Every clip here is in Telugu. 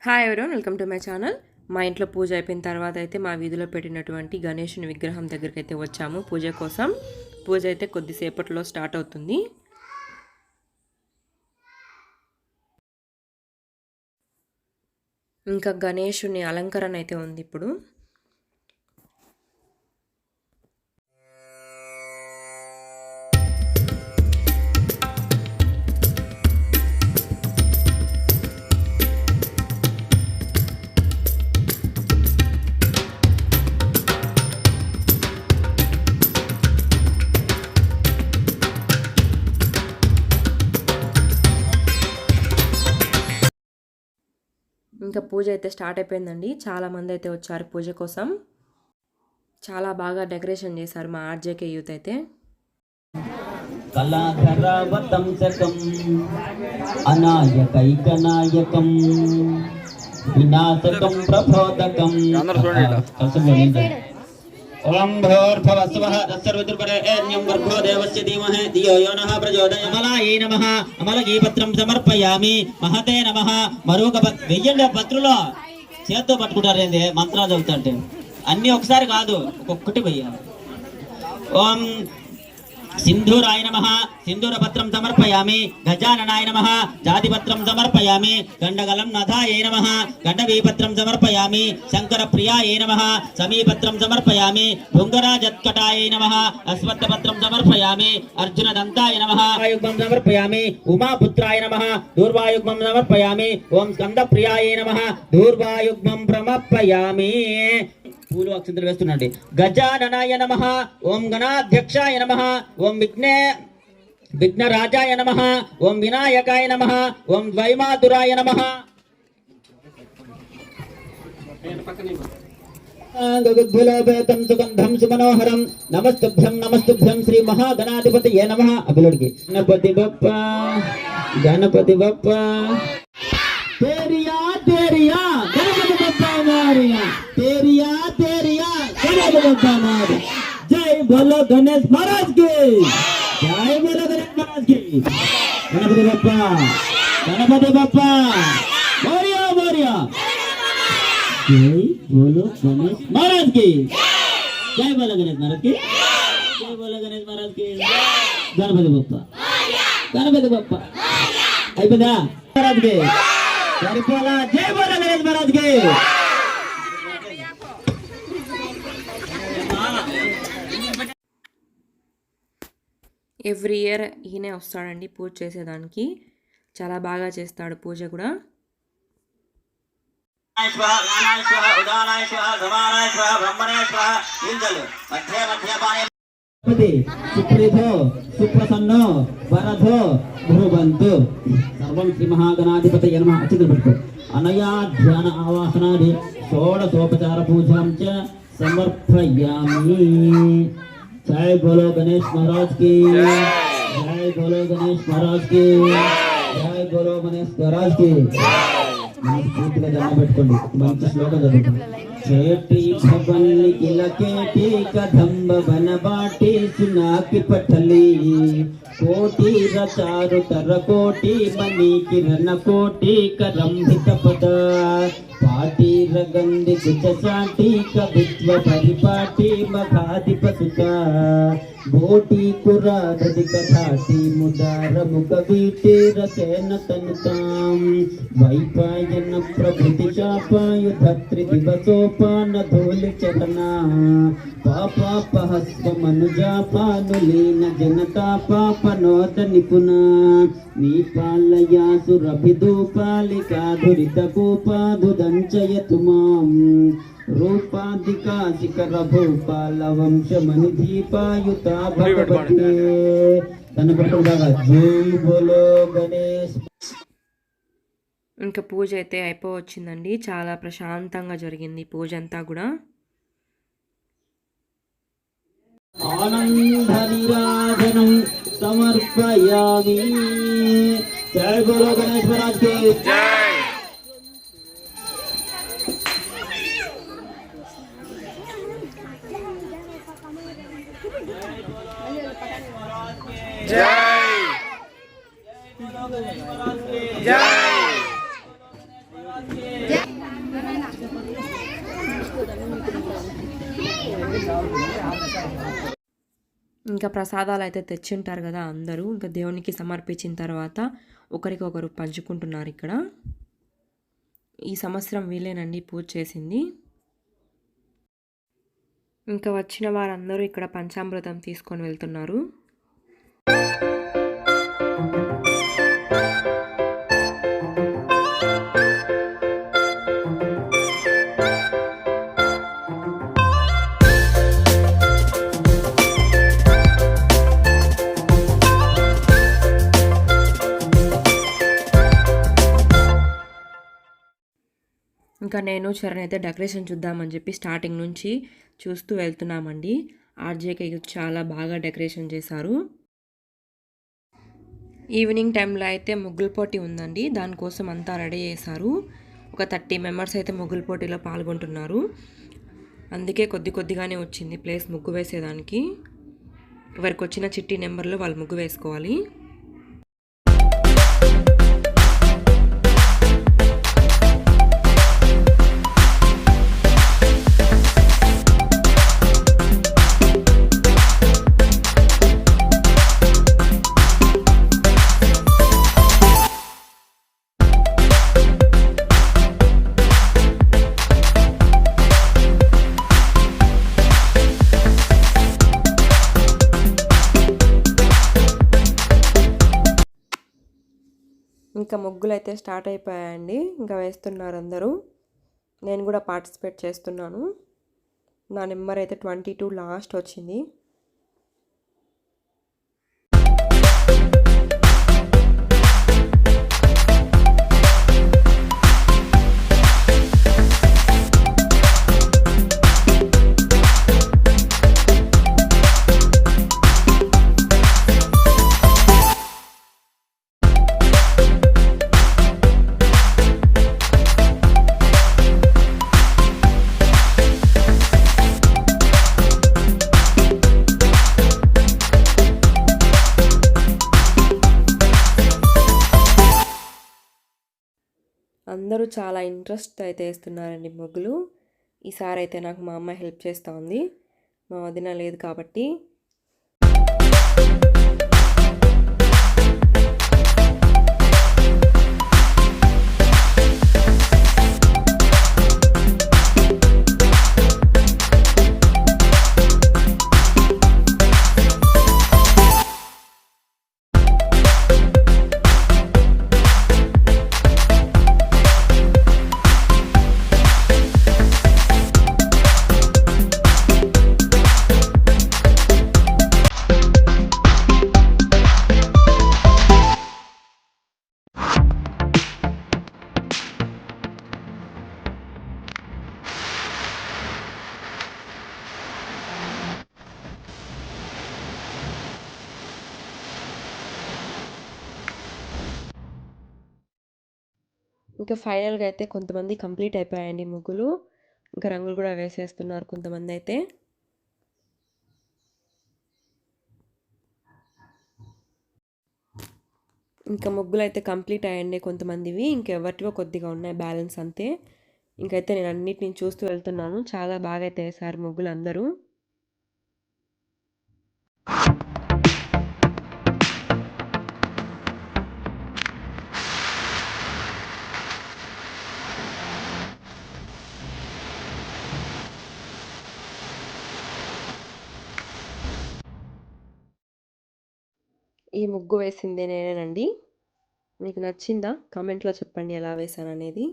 Hi everyone, welcome to my channel. మా ఇంట్లో పూజ అయిపోయిన తర్వాత అయితే మా వీధిలో పెట్టినటువంటి గణేశుని విగ్రహం దగ్గరికి అయితే వచ్చాము పూజ కోసం. పూజ అయితే కొద్దిసేపట్లో స్టార్ట్ అవుతుంది. ఇంకా గణేశుని అలంకరణ అయితే ఉంది ఇప్పుడు. ఇంకా పూజ అయితే స్టార్ట్ అయిపోయిందండి. చాలామంది అయితే వచ్చారు పూజ కోసం. చాలా బాగా డెకరేషన్ చేశారు మా ఆర్జేకే యూత్ అయితే. కళాధరవతంసకం అనాయకైకనాయకం వినాశకం ప్రబోధకం. ఓం భూర్భువస్సువః తత్సర్వతుర్వరేణ్యం భర్గో దేవస్య ధీమహి ధియో యో నః ప్రచోదయాత్. అమలాయై నమః అమలగీపత్రం సమర్పయామి. మహతే నమః. మరొక వెయ్యండి పత్రులో చేత్తో పట్టుకుంటారేంది మంత్రాలు చదువుతుంటే అన్ని ఒకసారి కాదు, ఒక్కొక్కటి వెయ్యాలి. ఓం సింధూరాయ నమః సింధూరపత్రం సమర్పయామి. గజాననాయ నమః జాతిపత్రం సమర్పయామి. గండగలం నథాయ నమః గండవీపత్రం సమర్పయామి. శంకర ప్రియాయ నమః సమీపత్రం సమర్పయామి. భృంగరాజత్కటాయ నమః అశ్వత్థపత్రం సమర్పయామి. అర్జున దంతాయ నమః వాయుగ్మం సమర్పయామి. ఉమాపుత్రాయ నమః దూర్వాయుగ్మం సమర్పయామి. ఓం స్కంద ప్రియాయ నమః దూర్వాయుగ్మం ప్రమర్పయామి. పూలు అక్షంతలు వేస్తున్నాండి. గజాననాయ నమః ఓం గణాధ్యక్షాయ నమః ఓం విఘ్నరాజాయ నమః ఓం వినాయకాయ నమః ఓం ద్వైమాతురాయ నమః. గగద్భులోపేతం సుగంధం సుమనోహరం నమస్తుభ్యం నమస్తుభ్యం శ్రీ మహాగణాధిపతయే నమః. అభిలుడికి గణపతి బప్ప గణపతి బప్ప तेरिया तेरिया गणपति बप्पा मोरया. तेरिया तेरिया गणपति बप्पा मोरया. जय बोलो गणेश महाराज की. जय बोलो गणेश महाराज की. गणपति बप्पा मोरया मोरया. जय बोलो गणेश महाराज की. जय बोलो गणेश महाराज की. जय बोलो गणेश महाराज की. गणपति बप्पा అయిపోయిందా महाराज की. जय बोलो गणेश महाराज की. ఎవ్రీ ఇయర్ ఈయనే వస్తాడండి పూజ చేసేదానికి. చాలా బాగా చేస్తాడు పూజ కూడా. సుప్రీధో సుప్రసన్నో వరధో భూవంతు. సర్వం శ్రీ మహాగణాధిపతయే నమః. అక్షంతలు పెట్టుకో. అనయా ధ్యాన ఆవాహనాది షోడశోపచార పూజాం చ సమర్పయామి. జై బోలో గణేష్ మహారాజ్ की. జై బోలో గణేష్ మహారాజ్ की. జై బోలో గణేష్ మహారాజ్ की. పూర్తిగా దండం పెట్టుకోండి. మంచి శ్లోకం చదువుకోండి. చేటి భవన్ని కిలకేటి కదంబ వనబాటి సునాకి పఠలి కోటి రచారు తర కోటి మణి కిరణ కోటి కరంభిత పద పాటి రగంది గుజసాటి కవిత్వ పరిపాటి మఖాధిపసుత బోటి కురాదది కథాటి ముదార ముఖ వీటి రసేన తనుతాం వైపాయన ప్రభృతి శాపాయుధత్రి దివసోపాన ధూలి చటనా పాపాపహస్వ మనుజాపానులీన జనతా పాపనోద నిపుణ నీపాలయాసురభిధూపాలికాధురిత కూపాధుదంచయతు మాం రూపాధికా శిఖర భూపాల వంశమణిదీపాయుత భగవతే. కనపడుతుండగా జై బోలో గణేష్. ఇంకా పూజ అయితే అయిపోవచ్చిందండి. చాలా ప్రశాంతంగా జరిగింది పూజ అంతా కూడా. ఆనంద నీరాజనం సమర్పయామి. జై బోలో గణేష్ మహారాజ్ की. जय ఇంకా ప్రసాదాలు అయితే తెచ్చింటారు కదా అందరూ, ఇంకా దేవునికి సమర్పించిన తర్వాత ఒకరికొకరు పంచుకుంటున్నారు ఇక్కడ. ఈ సంవత్సరం వీలేనండి పూజ చేసింది. ఇంకా వచ్చిన వారందరూ ఇక్కడ పంచామృతం తీసుకొని వెళ్తున్నారు. ఇంకా నేను చరణ్ అయితే డెకరేషన్ చూద్దామని చెప్పి స్టార్టింగ్ నుంచి చూస్తూ వెళ్తున్నామండి. ఆర్జేకి చాలా బాగా డెకరేషన్ చేశారు. ఈవినింగ్ టైంలో అయితే ముగ్గుల పోటీ ఉందండి, దానికోసం అంతా రెడీ చేశారు. ఒక 30 మెంబర్స్ అయితే ముగ్గుల పోటీలో పాల్గొంటున్నారు. అందుకే కొద్దిగానే వచ్చింది ప్లేస్ ముగ్గు వేసేదానికి. ఎవరికి వచ్చిన చిట్టి నెంబర్లో వాళ్ళు ముగ్గు వేసుకోవాలి. ఇంకా ముగ్గులు అయితే స్టార్ట్ అయిపోయాయండి. ఇంకా వేస్తున్నారు అందరూ. నేను కూడా పార్టిసిపేట్ చేస్తున్నాను. నా నెంబర్ అయితే 22 లాస్ట్ వచ్చింది. అందరూ చాలా ఇంట్రెస్ట్ అయితే వేస్తున్నారండి ముగ్గులు. ఈసారి అయితే నాకు మా అమ్మ హెల్ప్ చేస్తూ ఉంది, మా వదిన లేదు కాబట్టి. ఇంకా ఫైనల్గా అయితే కొంతమంది కంప్లీట్ అయిపోయాయండి ముగ్గులు. ఇంకా రంగులు కూడా వేసేస్తున్నారు కొంతమంది అయితే. ఇంకా ముగ్గులు అయితే కంప్లీట్ అయ్యండి కొంతమందివి, ఇంకెవరివో కొద్దిగా ఉన్నాయి బ్యాలెన్స్ అంతే. ఇంకైతే నేను అన్నిటిని చూస్తూ వెళ్తున్నాను. చాలా బాగా అయితే వేశారు ముగ్గులు అందరూ. ఈ ముగ్గు వేసిందే నేనేనండి. మీకు నచ్చిందా? కామెంట్లో చెప్పండి ఎలా వేశాననేది.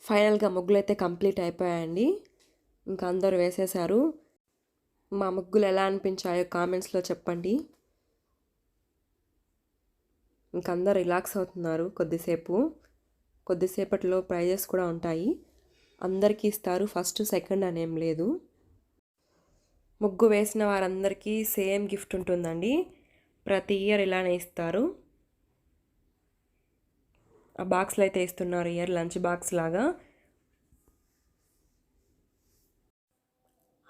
ఫైనల్గా ముగ్గులు అయితే కంప్లీట్ అయిపోయాయండి. ఇంకా అందరూ వేసేశారు. మా ముగ్గులు ఎలా అనిపించాయో కామెంట్స్లో చెప్పండి. ఇంక అందరు రిలాక్స్ అవుతున్నారు కొద్దిసేపట్లో ప్రైజెస్ కూడా ఉంటాయి. అందరికీ ఇస్తారు, ఫస్ట్ సెకండ్ అనేం లేదు. ముగ్గు వేసిన వారందరికీ సేమ్ గిఫ్ట్ ఉంటుందండి. ప్రతి ఇయర్ ఇలానే ఇస్తారు. ఆ బాక్స్లో అయితే ఇస్తున్నారు ఇయర్ లంచ్ బాక్స్ లాగా.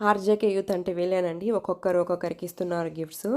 ఆర్జేకే యూత్ అంటే వీళ్ళేనండి, ఒక్కొక్కరికి ఇస్తున్నారు గిఫ్ట్స్.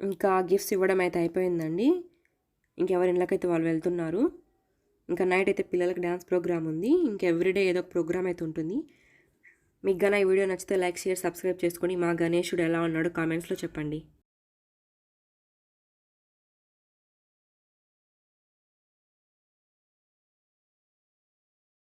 ఇంకా గిఫ్ట్స్ ఇవ్వడం అయితే అయిపోయిందండి. ఇంకెవరి ఇళ్ళకైతే వాళ్ళు వెళ్తున్నారు. ఇంకా నైట్ అయితే పిల్లలకి డ్యాన్స్ ప్రోగ్రామ్ ఉంది. ఇంకా ఎవ్రీడే ఏదో ఒక ప్రోగ్రామ్ అయితే ఉంటుంది. మీకు ఈ వీడియో నచ్చితే లైక్, షేర్, సబ్స్క్రైబ్ చేసుకొని మా గణేశుడు ఎలా ఉన్నాడో కామెంట్స్లో చెప్పండి.